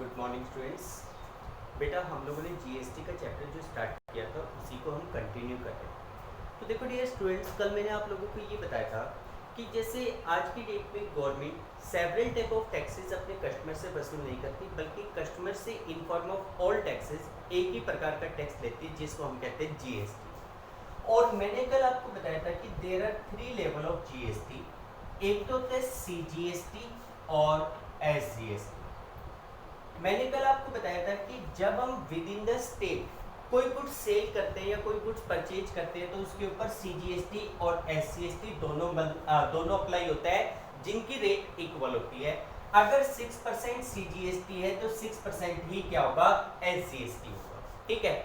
Good morning students. बेटा हम लोगों ने जीएसटी का चैप्टर जो स्टार्ट किया था उसी को हम कंटिन्यू कर रहे हैं। तो देखो डियर स्टूडेंट्स, कल मैंने आप लोगों को ये बताया था कि जैसे आज की डेट में government several type of taxes अपने कस्टमर से वसूल नहीं करती, बल्कि कस्टमर से in form of all taxes एक ही प्रकार का टैक्स लेती है, जिसको हम कहते हैं जीएसटी। और मैंने कल आपको बताया था कि there are 3 level of GST. एक तो होता है सीजीएसटी और एसजीएसटी। मैंने कल आपको बताया था कि जब हम विद इन द स्टेट कोई गुड्स सेल करते हैं या कोई गुड्स परचेज करते हैं तो उसके ऊपर सीजीएसटी और एसजीएसटी दोनों अप्लाई होता है, जिनकी रेट इक्वल होती है। अगर 6% सीजीएसटी है तो 6% ही क्या होगा, एसजीएसटी होगा। ठीक है।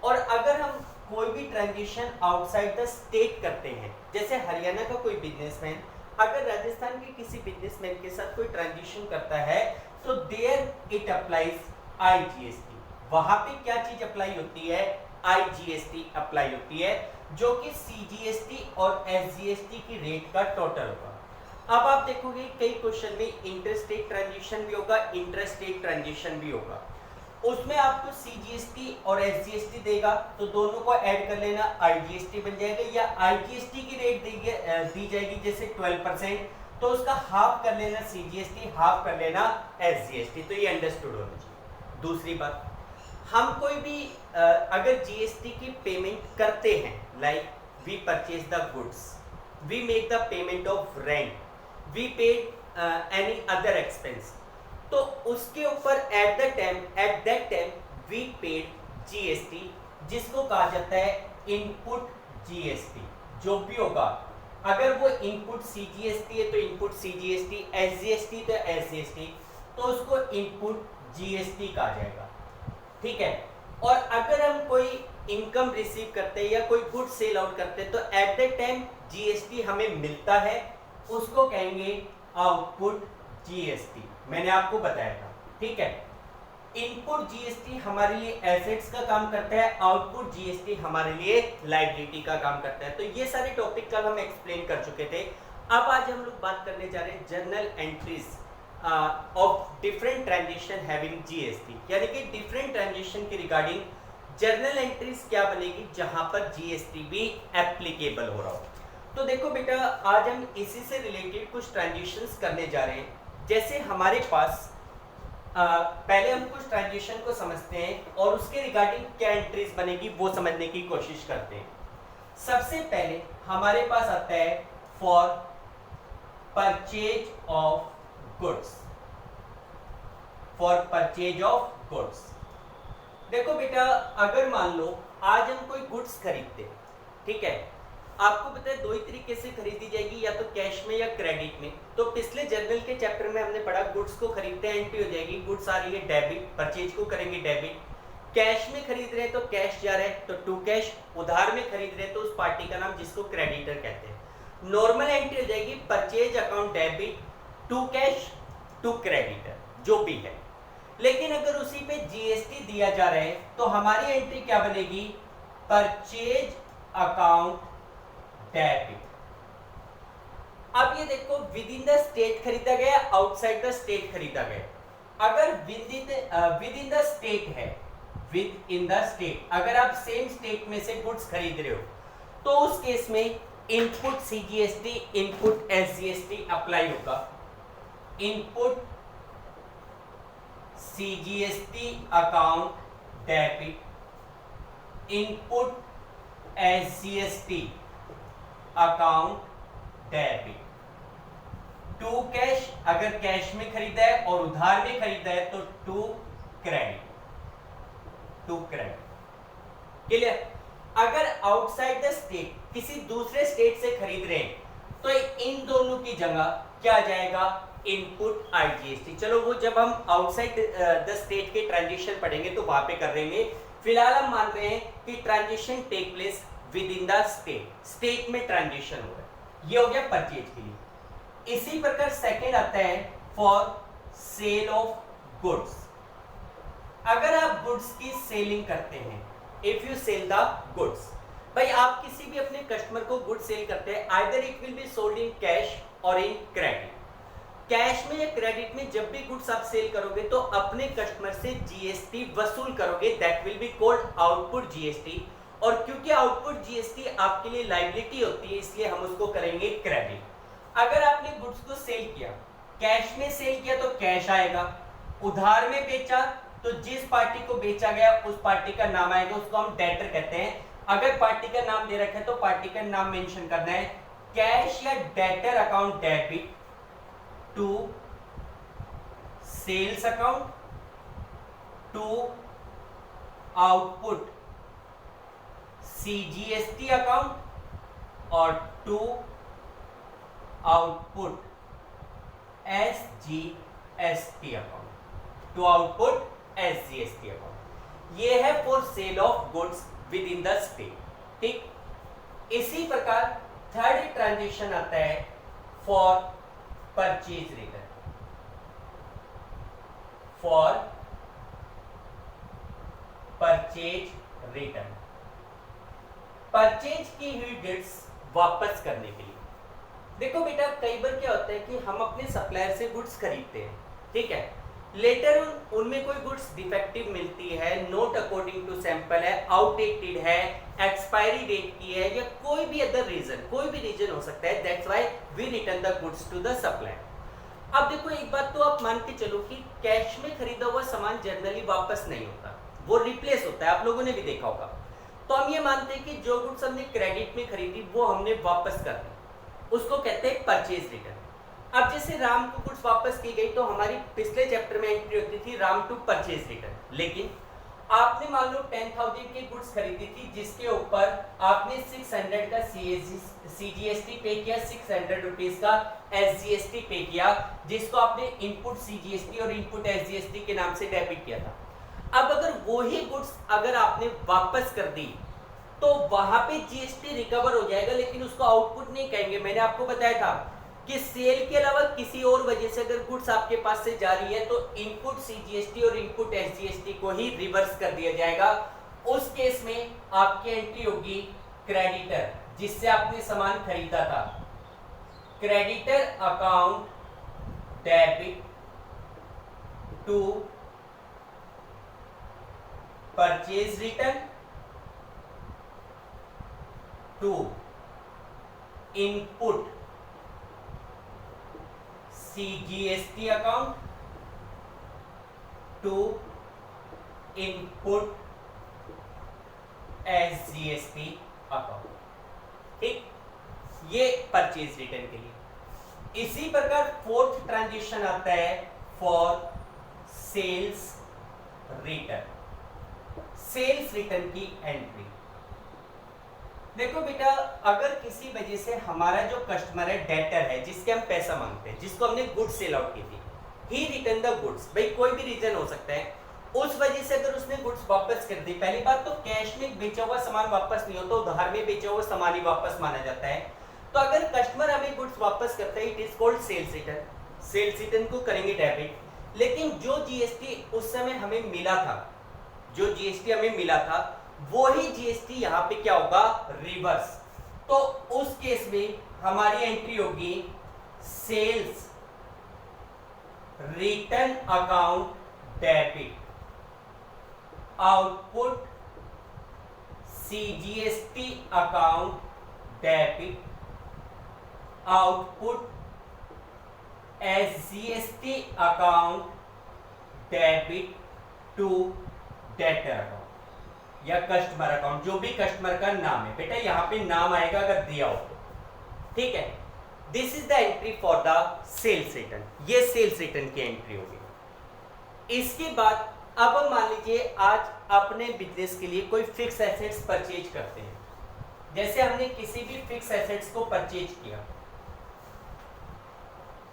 और अगर हम कोई भी ट्रांजेक्शन आउटसाइड द स्टेट करते हैं, जैसे हरियाणा का कोई बिजनेसमैन अगर राजस्थान के किसी बिजनेसमैन के साथ कोई ट्रांजेक्शन करता है तो देयर इट अप्लाइज आईजीएसटी। वहां पे क्या चीज अप्लाई होती है, आईजीएसटी अप्लाई होती है, जो कि सीजीएसटी और एसजीएसटी की रेट का टोटल होगा। अब आप देखोगे कई क्वेश्चन में इंटरस्टेट ट्रांजेक्शन भी होगा, इंट्रास्टेट ट्रांजेक्शन भी होगा। उसमें आपको सीजीएसटी और एसजीएसटी देगा तो दोनों को ऐड कर लेना, आईजीएसटी बन जाएगा। या आईजीएसटी की रेट दी जाएगी जैसे 12%, तो उसका हाफ कर लेना सीजीएसटी, हाफ कर लेना एसजीएसटी। तो ये अंडरस्टूड होना चाहिए। दूसरी बात, हम कोई भी अगर जीएसटी की पेमेंट करते हैं, like we purchase the goods, we make the payment of rent, we paid any other expense, तो उसके ऊपर at that time we paid GST, जिसको कहा जाता है इनपुट जीएसटी। जो भी होगा, अगर वो इनपुट सीजीएसटी है तो इनपुट सीजीएसटी, एसजीएसटी तो एसजीएसटी, तो उसको इनपुट जीएसटी कहा जाएगा। ठीक है। और अगर हम कोई इनकम रिसीव करते हैं या कोई गुड सेल आउट करते हैं तो एट दैट टाइम जीएसटी हमें मिलता है, उसको कहेंगे आउटपुट जीएसटी। मैंने आपको बताया था। ठीक है। इनपुट जीएसटी हमारे लिए एसेट्स का काम करता है, आउटपुट जीएसटी हमारे लिए लायबिलिटी का काम करता है। तो ये सारे टॉपिक कल हम एक्सप्लेन कर चुके थे। अब आज हम लोग बात करने जा रहे हैं journal entries of different transaction having GST, यानी कि डिफरेंट ट्रांजेक्शन के रिगार्डिंग जर्नल एंट्रीज क्या बनेगी जहां पर जीएसटी भी एप्लीकेबल हो रहा हो। तो देखो बेटा, आज हम इसी से रिलेटेड कुछ ट्रांजेक्शंस करने जा रहे हैं। जैसे हमारे पास पहले हम कुछ ट्रांजेक्शन को समझते हैं और उसके रिगार्डिंग क्या एंट्रीज बनेगी वो समझने की कोशिश करते हैं। सबसे पहले हमारे पास आता है for purchase of goods, for purchase of goods. देखो बेटा, अगर मान लो आज हम कोई गुड्स खरीदते, ठीक है, आपको पता है दो ही तरीके से खरीदी जाएगी, या तो कैश में या क्रेडिट में। तो पिछले जर्नल के चैप्टर में हमने पढ़ा गुड्स को खरीदते हैं एंट्री हो जाएगी, गुड्स आ रही है डेबिट, परचेज को करेंगे डेबिट। कैश में खरीद रहे हैं तो कैश जा रहा है तो टू कैश, उधार में खरीद रहे हैं तो उस पार्टी का नाम जिसको क्रेडिटर कहते हैं। नॉर्मल एंट्री हो जाएगी purchase account debit to cash to creditor, जो भी है। लेकिन अगर उसी पे जीएसटी दिया जा रहा है तो हमारी एंट्री क्या बनेगी, परचेज अकाउंट डेबिट। अब ये देखो, विद इन द स्टेट खरीदा गया, आउटसाइड द स्टेट खरीदा गया। अगर विद इन द स्टेट है, विद इन द स्टेट, अगर आप सेम स्टेट में से गुड्स खरीद रहे हो तो उस केस में input CGST, input SGST apply होगा। Input CGST account debit, input SGST account debit. To cash, अगर कैश में खरीदा है और उधार में खरीदा है तो to credit, to credit. Clear. अगर आउटसाइड द स्टेट, किसी दूसरे स्टेट से खरीद रहे हैं तो इन दोनों की जगह क्या आ जाएगा, इनपुट आईजीएसटी। चलो वो जब हम आउटसाइड द स्टेट के ट्रांजेक्शन पढ़ेंगे तो वहां पे कर लेंगे। फिलहाल हम मान रहे हैं कि transaction take place within the state, state में ट्रांजेक्शन हो रहा है। ये हो गया परचेज के लिए। इसी प्रकार सेकेंड आता है फॉर सेल ऑफ गुड्स। अगर आप गुड्स की सेलिंग करते हैं, if you sell the goods, भाई आप किसी भी अपने कस्टमर को गुड्स सेल करते हैं, either it will be sold in cash और इन क्रेडिट। कैश में या क्रेडिट में जब भी गुड्स आप सेल करोगे तो अपने कस्टमर से जीएसटी वसूल करोगे, that will be called output GST. और क्योंकि आउटपुट जीएसटी आपके लिए लायबिलिटी होती है इसलिए हम उसको करेंगे क्रेडिट। अगर आपने गुड्स को सेल किया, कैश में सेल किया तो कैश आएगा, उधार में बेचा तो जिस पार्टी को बेचा गया उस पार्टी का नाम आएगा, उसको हम डेटर कहते हैं। अगर पार्टी का नाम दे रखा है तो पार्टी का नाम मेंशन करना है। कैश या debtor account debit to sales account to output CGST account और to output SGST account, to output SGST account. ये है for sale of goods within the state. ठीक, इसी प्रकार थर्ड ट्रांजेक्शन आता है for purchase return. For purchase return, purchase की हुई गुड्स वापस करने के लिए। देखो बेटा, कई बार क्या होता है कि हम अपने सप्लायर से गुड्स खरीदते हैं, ठीक है, लेटर उनमें कोई गुड्स डिफेक्टिव मिलती है, नॉट अकॉर्डिंग टू सैंपल है, आउटडेटेड है, एक्सपायरी डेट की है, या कोई भी अदर रीजन, कोई भी रीजन हो सकता है, that's why we return the goods to the supplier. अब देखो, एक बात तो आप मान के चलो कि कैश में खरीदा हुआ सामान जनरली वापस नहीं होता, वो रिप्लेस होता है, आप लोगों ने भी देखा होगा। तो हम ये मानते हैं कि जो गुड्स हमने क्रेडिट में खरीदी वो हमने वापस कर दी, उसको कहते हैं परचेज रिटर्न। अब जैसे राम को गुड्स वापस की गई तो हमारी पिछले चैप्टर में एंट्री होती थी राम टू परचेज रिटर्न। लेकिन आपने मान लो 10,000 की गुड्स खरीदी थी जिसके ऊपर आपने 600 का सीजीएसटी पे किया, 600 रुपीज का एसजीएसटी पे किया, जिसको आपने इनपुट सीजीएसटी और इनपुट एसजीएसटी के नाम से डेबिट किया था। अब अगर वही गुड्स अगर आपने वापस कर दी तो वहां पे जीएसटी रिकवर हो जाएगा, लेकिन उसको आउटपुट नहीं कहेंगे। मैंने आपको बताया था कि सेल के अलावा किसी और वजह से अगर गुड्स आपके पास से जा रही है तो इनपुट सीजीएसटी और इनपुट एसजीएसटी को ही रिवर्स कर दिया जाएगा। उस केस में आपकी एंट्री होगी क्रेडिटर, जिससे आपने सामान खरीदा था, creditor account debit to purchase return to input CGST account to input SGST account. ठीक, ये परचेज रिटर्न के लिए। इसी प्रकार फोर्थ ट्रांजेक्शन आता है for sales return. Sales return की एंट्री, देखो बेटा, अगर किसी वजह से हमारा जो कस्टमर है, डेटर है, जिसके हम पैसा मांगते हैं, जिसको हमने गुड्स सेल आउट की थी, ही रिटर्न द गुड्स, भाई कोई भी रीजन हो सकता है, उस वजह से अगर उसने गुड्स वापस कर दी, पहली बात तो कैश में बेचा हुआ सामान वापस नहीं होता, उधार में बेचा हुआ सामान ही वापस माना जाता है। तो अगर कस्टमर हमें गुड्स वापस करता है, it is called sales return. Sales return को करेंगे डेबिट, लेकिन जो जीएसटी उस समय हमें मिला था, जो जीएसटी हमें मिला था वो ही जीएसटी यहाँ पे क्या होगा, रिवर्स। तो उस केस में हमारी एंट्री होगी sales return account debit output CGST account debit output SGST account debit to debtor account या कस्टमर अकाउंट, जो भी कस्टमर का नाम है। बेटा यहां पे नाम आएगा अगर दिया हो तो, ठीक है। This is the entry for the sales return, ये सेल्स रिटर्न की एंट्री होगी। इसके बाद अब हम मान लीजिए आज अपने बिजनेस के लिए कोई फिक्स एसेट्स परचेज करते हैं, जैसे हमने किसी भी फिक्स एसेट्स को परचेज किया।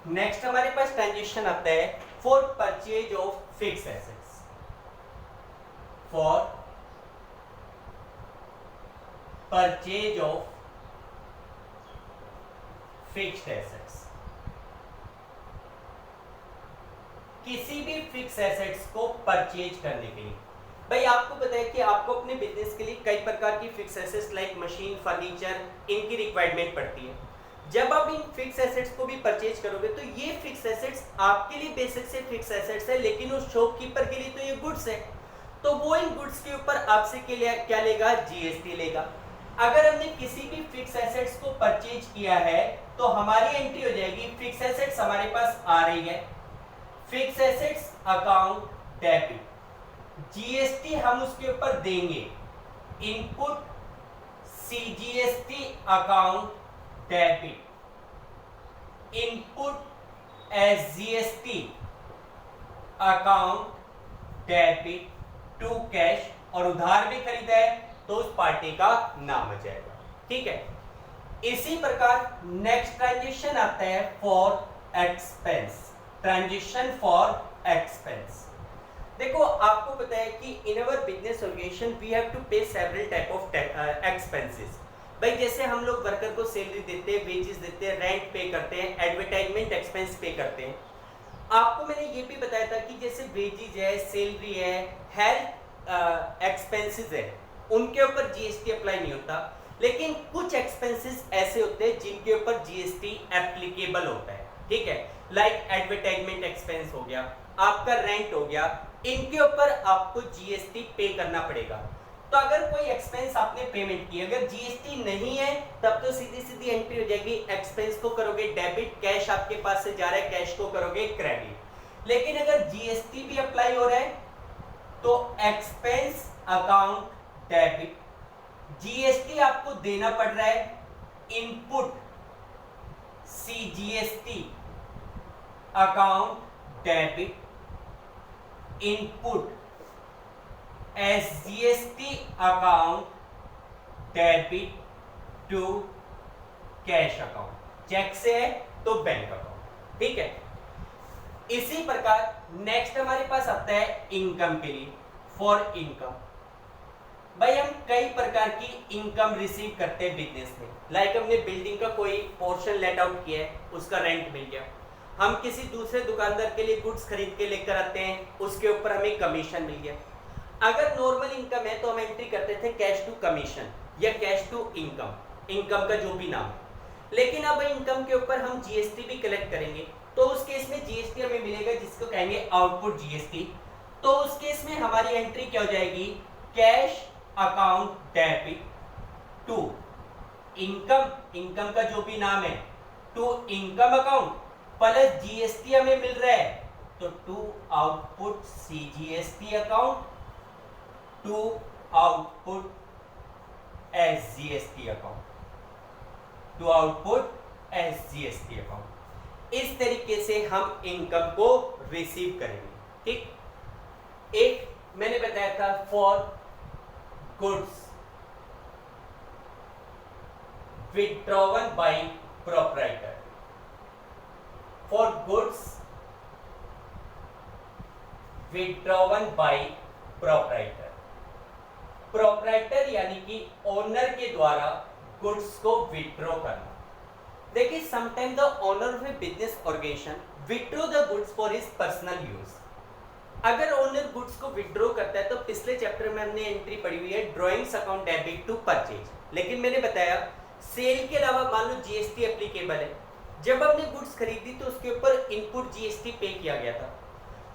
नेक्स्ट हमारे पास ट्रांजेक्शन आता है for purchase of fix assets. For purchase of fixed assets, किसी भी फिक्स एसेट्स को परचेज करने के लिए। भाई आपको पता है कि आपको अपने बिजनेस के लिए कई प्रकार की fix assets like machine, furniture, इनकी रिक्वायरमेंट पड़ती है। जब आप इन फिक्स एसेट्स को भी परचेज करोगे तो ये फिक्स एसेट्स आपके लिए बेसिक से फिक्स एसेट्स है, लेकिन उस शॉपकीपर के लिए तो ये गुड्स है, तो वो इन गुड्स के ऊपर आपसे क्या लेगा, जीएसटी लेगा। अगर हमने किसी भी फिक्स एसेट्स को परचेज किया है तो हमारी एंट्री हो जाएगी, फिक्स एसेट्स हमारे पास आ रही है, fix assets account debit, GST हम उसके ऊपर देंगे, input CGST account debit, input SGST account debit to cash, और उधार भी खरीदा है तो उस पार्टी का नाम आ जाएगा। ठीक है, इसी प्रकार नेक्स्ट ट्रांजेक्शन आता है for expense, transaction for expense. देखो आपको पता है कि in our business organisation we have to pay several type of expenses. भाई जैसे हम लोग वर्कर को सैलरी देते हैं, वेजेस देते हैं, रेंट पे करते हैं, एडवर्टाइजमेंट एक्सपेंस पे करते हैं। आपको मैंने ये भी बताया था कि जैसे वेजेस है, सैलरी है, हेल्थ एक्सपेंसेस है, उनके ऊपर जीएसटी अप्लाई नहीं होता, लेकिन कुछ एक्सपेंसेस ऐसे होते हैं जिनके ऊपर जीएसटी एप्लीकेबल होता है। ठीक है, लाइक एडवर्टाइजमेंट एक्सपेंस हो गया, आपका रेंट हो गया, इनके ऊपर आपको जीएसटी पे करना पड़ेगा। तो अगर कोई एक्सपेंस आपने पेमेंट की, अगर जीएसटी नहीं है तब तो सीधी सीधी एंट्री हो जाएगी, एक्सपेंस को करोगे डेबिट, कैश आपके पास से जा रहा है, कैश को करोगे क्रेडिट। लेकिन अगर जीएसटी भी अप्लाई हो रहा है तो एक्सपेंस अकाउंट डेबिट, जीएसटी आपको देना पड़ रहा है, input CGST account debit, input SGST account debit to cash account, cheque से है तो बैंक अकाउंट। ठीक है, इसी प्रकार नेक्स्ट हमारे पास आता है इनकम के लिए, फॉर इनकम। भाई हम कई प्रकार की इनकम रिसीव करते हैं बिजनेस में, लाइक हमने बिल्डिंग का कोई पोर्शन लेट आउट किया है, उसका रेंट मिल गया, हम किसी दूसरे दुकानदार के लिए गुड्स खरीद के लेकर आते हैं, उसके ऊपर हमें कमीशन मिल गया। अगर नॉर्मल इनकम है तो हम एंट्री करते थे कैश टू कमीशन या कैश टू इनकम, इनकम का जो भी नाम है। लेकिन अब इनकम के ऊपर हम जीएसटी भी कलेक्ट करेंगे, तो उस केस में जीएसटी हमें मिलेगा जिसको कहेंगे आउटपुट जीएसटी। तो उस केस में हमारी एंट्री क्या हो जाएगी, cash account debit to income, income का जो भी नाम है, to income account plus GST हमें मिल रहा है तो to output CGST account to output SGST account, to output SGST account. इस तरीके से हम इनकम को रिसीव करेंगे। ठीक, एक मैंने बताया था for goods withdrawn by proprietor, for goods withdrawn by proprietor, proprietor यानी कि ओनर के द्वारा गुड्स को विथड्रॉ करना। देखिए sometime the owner of a business organisation withdraw the goods for his personal use. अगर ओनर गुड्स को विथड्रॉ करता है तो पिछले चैप्टर में हमने एंट्री पढ़ी हुई है drawings account debit to purchase, लेकिन मैंने बताया सेल के अलावा मान लो जीएसटी एप्लीकेबल है, जब हमने गुड्स खरीदी तो उसके ऊपर इनपुट जीएसटी पे किया गया था।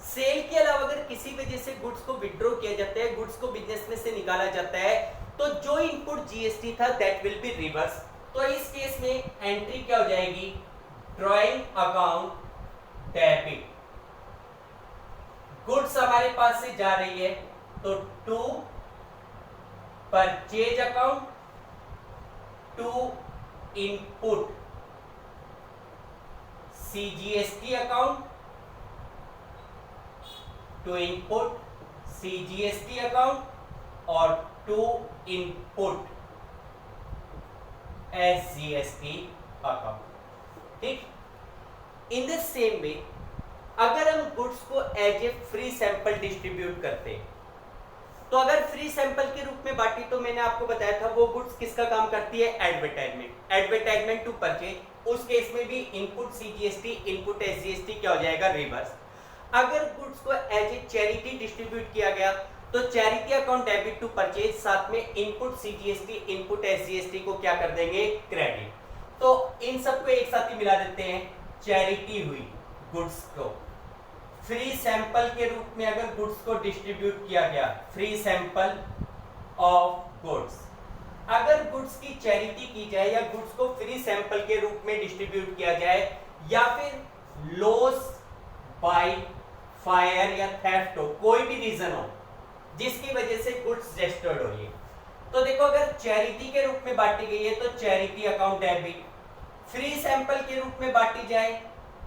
सेल के अलावा अगर किसी वजह से गुड्स को विथड्रॉ किया जाता है, गुड्स को बिजनेस में से निकाला जाता है, तो जो इनपुट जीएसटी था दैट विल बी रिवर्स। तो इस केस में एंट्री क्या हो जाएगी, ड्रॉइंग अकाउंट डेबिट, गुड्स हमारे पास से जा रही है तो to purchase account to input CGST account to input CGST account और टू इनपुट एसजीएसटी अकाउंट। ठीक, इन द सेम वे अगर हम गुड्स को as a free sample distribute करते हैं, तो अगर फ्री सैंपल के रूप में बांटी तो मैंने आपको बताया था वो गुड्स किसका काम करती है, एडवर्टाइजमेंट, एडवर्टाइजमेंट टू परचेज। उस केस में भी इनपुट सीजीएसटी इनपुट एसजीएसटी क्या हो जाएगा, रिवर्स। अगर गुड्स को एज ए चैरिटी डिस्ट्रीब्यूट किया गया तो charity account debit to purchase, साथ में इनपुट सीजीएसटी इनपुट एसजीएसटी को क्या कर देंगे, क्रेडिट। तो इन सबको एक साथ ही मिला देते हैं, चैरिटी हुई गुड्स को फ्री सैंपल के रूप में अगर गुड्स को डिस्ट्रीब्यूट किया गया, फ्री सैंपल ऑफ गुड्स, अगर गुड्स की चैरिटी की जाए या गुड्स को फ्री सैंपल के रूप में डिस्ट्रीब्यूट किया जाए, या फिर लॉस बाय फायर या थेफ्ट हो, कोई भी रीजन हो जिसकी वजह से गुड्स डिस्ट्रॉयड हो रही है, तो देखो अगर चैरिटी के रूप में बांटी गई है तो charity account debit, free sample के रूप में बांटी जाए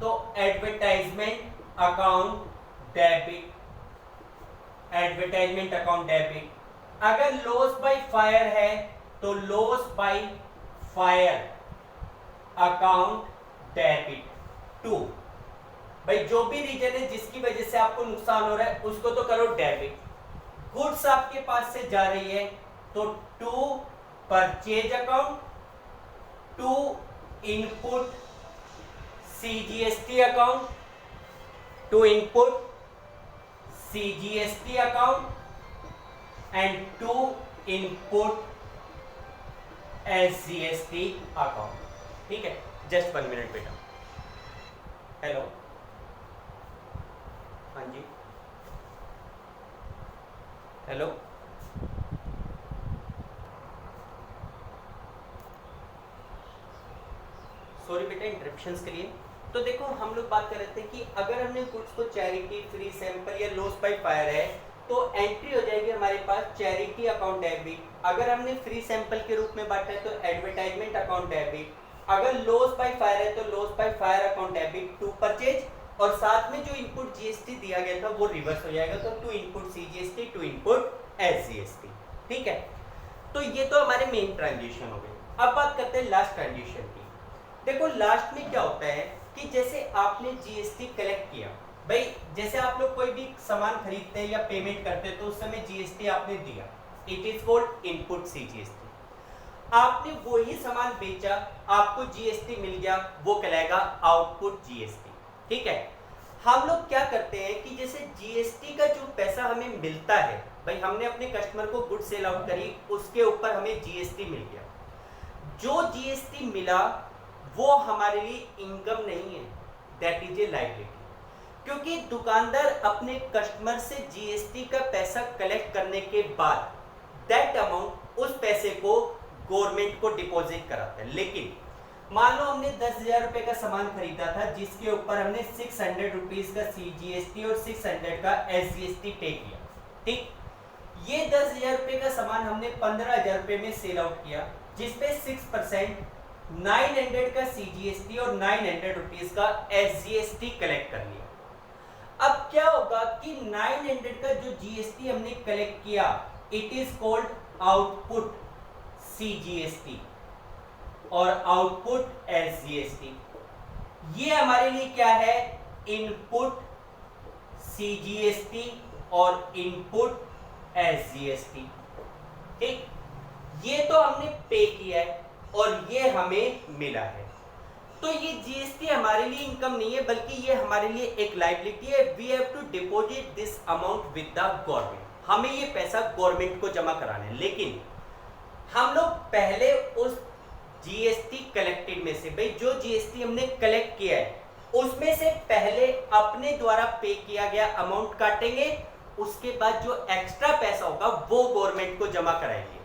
तो advertisement account debit, advertisement account debit, अगर लॉस बाय फायर है तो loss by fire account debit to, भाई जो भी रीजन है जिसकी वजह से आपको नुकसान हो रहा है उसको तो करो डेबिट, गुड्स आपके पास से जा रही है तो to purchase account, to input CGST account, to input CGST account and to input SGST account. ठीक है, जस्ट 1 मिनट बेटा। हेलो, हाँ जी, हेलो, सॉरी बेटा इंटरप्शंस के लिए। तो देखो हम लोग बात कर रहे थे कि अगर हमने गुड्स को चैरिटी, फ्री सैंपल या लॉस बाय फायर है तो एंट्री हो जाएगी हमारे पास चैरिटी अकाउंट डेबिट, अगर हमने फ्री सैंपल के रूप में बांटा है तो एडवर्टाइजमेंट अकाउंट डेबिट, अगर लॉस बाय फायर है तो loss by fire account debit to purchase, और साथ में जो इनपुट जीएसटी दिया गया था वो रिवर्स हो जाएगा, तो to input CGST, to input SGST. ठीक है, तो ये तो हमारे मेन ट्रांजिशन हो गए। अब बात करते हैं लास्ट ट्रांजिशन की। देखो लास्ट में क्या होता है कि जैसे आपने जीएसटी कलेक्ट किया, भाई जैसे आप लोग कोई भी सामान खरीदते हैं या पेमेंट करते हैं तो उस समय जीएसटी आपने दिया, it is called input CGST. आपने वही सामान बेचा, आपको जीएसटी मिल गया, वो कहलाएगा आउटपुट जीएसटी। ठीक है, हम लोग क्या करते हैं कि जैसे जीएसटी का जो पैसा हमें मिलता है, भाई हमने अपने कस्टमर को गुड सेल आउट करी, उसके ऊपर हमें जीएसटी मिल गया, जो जीएसटी मिला वो हमारे लिए इनकम नहीं है, दैट इज ए लायबिलिटी, क्योंकि दुकानदार अपने कस्टमर से जीएसटी का पैसा कलेक्ट करने के बाद दैट अमाउंट, उस पैसे को गवर्नमेंट को डिपॉजिट कराता है। लेकिन मान लो हमने 10,000 रुपए का सामान खरीदा था जिसके ऊपर हमने 600 रुपीज का सीजीएसटी और 600 का एसजीएसटी पे किया। ठीक, ये 10,000 रुपए का सामान हमने 15,000 रुपए में सेल आउट किया, जिसपे 6% 900 का सीजीएसटी और 900 रुपीज का एसजीएसटी कलेक्ट कर लिया। अब क्या होगा कि 900 का जो जीएसटी हमने कलेक्ट किया, it is called output CGST और आउटपुट एसजीएसटी। ये हमारे लिए क्या है, इनपुट सीजीएसटी और इनपुट एसजीएसटी। ठीक, ये तो हमने पे किया है और ये हमें मिला है, तो ये जीएसटी हमारे लिए इनकम नहीं है बल्कि ये हमारे लिए एक लायबिलिटी है। We have to deposit this amount with the government, हमें ये पैसा गवर्नमेंट को जमा कराना है। लेकिन हम लोग पहले उस जीएसटी कलेक्टेड में से, भाई जो जीएसटी हमने कलेक्ट किया है उसमें से पहले अपने द्वारा पे किया गया अमाउंट काटेंगे, उसके बाद जो एक्स्ट्रा पैसा होगा वो गवर्नमेंट को जमा कराएंगे।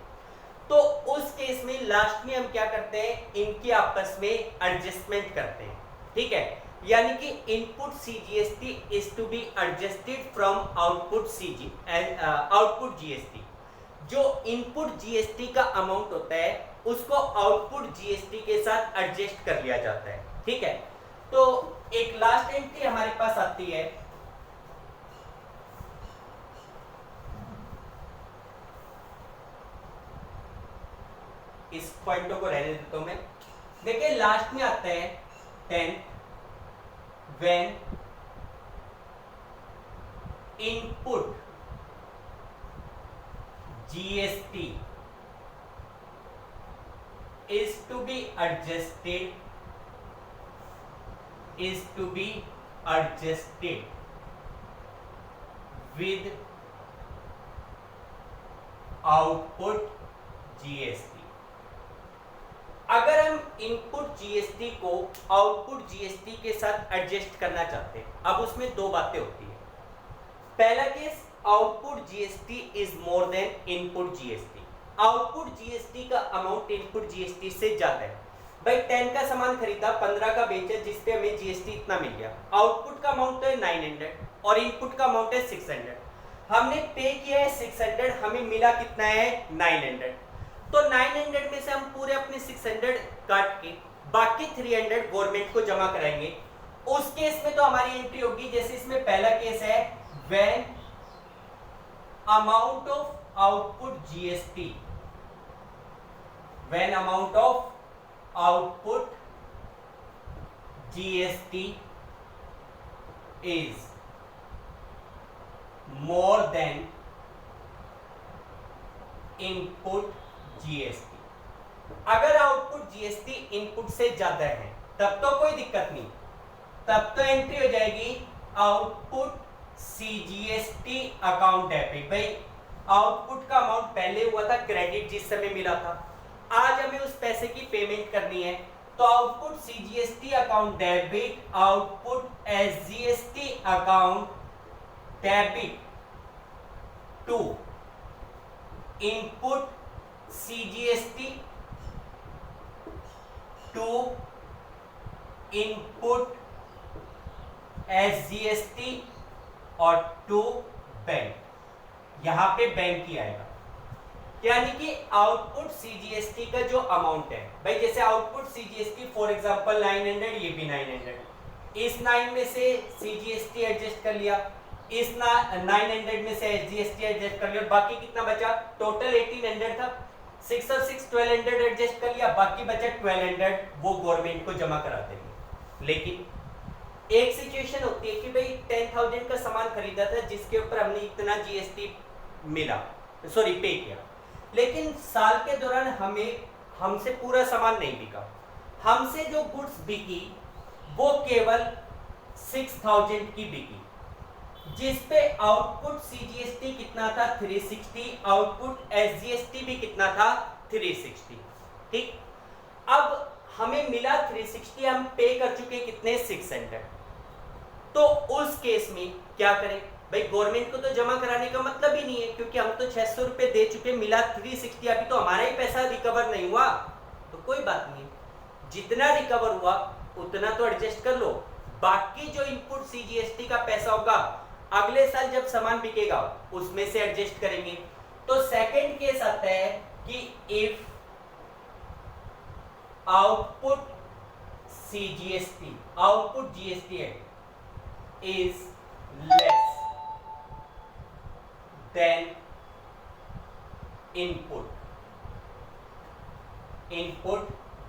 तो उस केस में लास्ट में हम क्या करते हैं, इनकी आपस में एडजस्टमेंट करते हैं। ठीक है, यानी कि input CGST is to be adjusted from output output GST. जो इनपुट जीएसटी का अमाउंट होता है उसको आउटपुट जीएसटी के साथ एडजस्ट कर लिया जाता है। ठीक है, तो एक लास्ट एंट्री हमारे पास आती है, इस पॉइंटों को रहने देता हूं मैं। देखिए लास्ट में आता है 10 when input GST is to be adjusted with output GST। अगर हम इनपुट जीएसटी को आउटपुट जीएसटी के साथ एडजस्ट करना चाहते हैं, अब उसमें दो बातें होती है। पहला case, output GST is more than input GST. Output GST का अमाउंट इनपुट जीएसटी से ज्यादा है। भाई 10 का सामान खरीदा, 15 का बेचा, जिसपे हमें जीएसटी इतना मिल गया। आउटपुट का अमाउंट है 900 और इनपुट का अमाउंट है 600। हमने पे किया है 600, हमें मिला कितना है 900। तो 900 में से हम पूरे अपने 600 काट के बाकी 300 गवर्नमेंट को जमा कराएंगे। उस केस में तो हमारी एंट्री होगी, जैसे इसमें पहला केस है, when amount of output GST, when amount of output GST is more than input GST. अगर आउटपुट जीएसटी इनपुट से ज्यादा है तब तो कोई दिक्कत नहीं, तब तो एंट्री हो जाएगी आउटपुट सीजीएसटी अकाउंट डेबिट। भाई आउटपुट का अमाउंट पहले हुआ था क्रेडिट, जिस समय मिला था, आज हमें उस पैसे की पेमेंट करनी है, तो output CGST account debit, output SGST account debit to input CGST to input SGST और टू बैंक। यहां पे बैंक ही आएगा, यानी कि आउटपुट सीजीएसटी का जो अमाउंट है, भाई जैसे आउटपुट सीजीएसटी फॉर एग्जांपल 900, ये भी 900, इस 9 में से सीजीएसटी एडजस्ट कर लिया, इस 900 में से एसजीएसटी एडजस्ट कर लिया, बाकी कितना बचा, टोटल 1800 था, 6 और 6 1200 एडजस्ट कर लिया, बाकी बचा 1200, वो गवर्नमेंट को जमा करा देंगे। लेकिन एक सिचुएशन होती है कि भाई 10,000 का सामान खरीदा था, जिसके ऊपर हमने इतना जीएसटी मिला, सॉरी पे किया, लेकिन साल के दौरान हमसे पूरा सामान नहीं बिका, हमसे जो गुड्स बिकी वो केवल 6000 की बिकी, जिस पे आउटपुट सीजीएसटी कितना था 360, आउटपुट एसजीएसटी भी कितना था 360। ठीक, अब हमें मिला 360, हम पे कर चुके कितने 600। तो उस केस में क्या करें, भाई गवर्नमेंट को तो जमा कराने का मतलब ही नहीं है, क्योंकि हम तो 600 रुपए दे चुके, मिला 360, अभी तो हमारा ही पैसा रिकवर नहीं हुआ, तो कोई बात नहीं, जितना रिकवर हुआ उतना तो एडजस्ट कर लो, बाकी जो इनपुट सीजीएसटी का पैसा होगा अगले साल जब सामान बिकेगा उसमें से एडजस्ट करेंगे। तो सेकंड केस आता है कि if output CGST, output GST है is less than input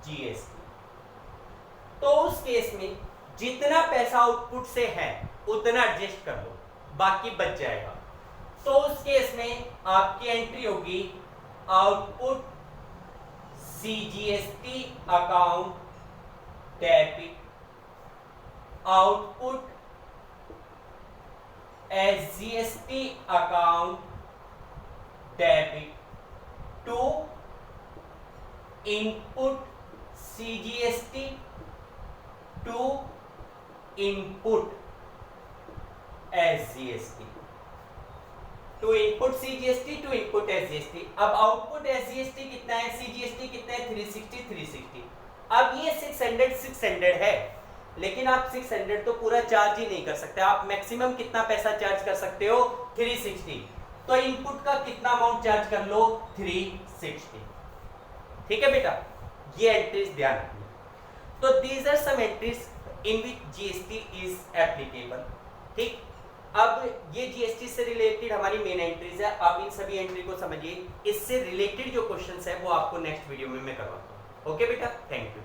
GST, तो उस केस में जितना पैसा आउटपुट से है उतना एडजस्ट कर लो, बाकी बच जाएगा। तो उस केस में आपकी एंट्री होगी output CGST account debit, output SGST account debit to input CGST to input SGST, to input CGST to input SGST. अब आउटपुट एसजीएसटी कितना है, सीजीएसटी कितना है 360। अब ये 600 है, लेकिन आप 600 तो पूरा चार्ज ही नहीं कर सकते, आप मैक्सिमम कितना पैसा चार्ज कर सकते हो 360, तो इनपुट का कितना अमाउंट चार्ज कर लो 360। ठीक है बेटा, ये एंट्रीज ध्यान रखिए। तो these are some entries in which GST is applicable. ठीक, अब ये जीएसटी से रिलेटेड हमारी मेन एंट्रीज है, आप इन सभी एंट्री को समझिए, इससे रिलेटेड जो क्वेश्चंस है वो आपको नेक्स्ट वीडियो में मैं करवाता हूँ। ओके बेटा, थैंक यू।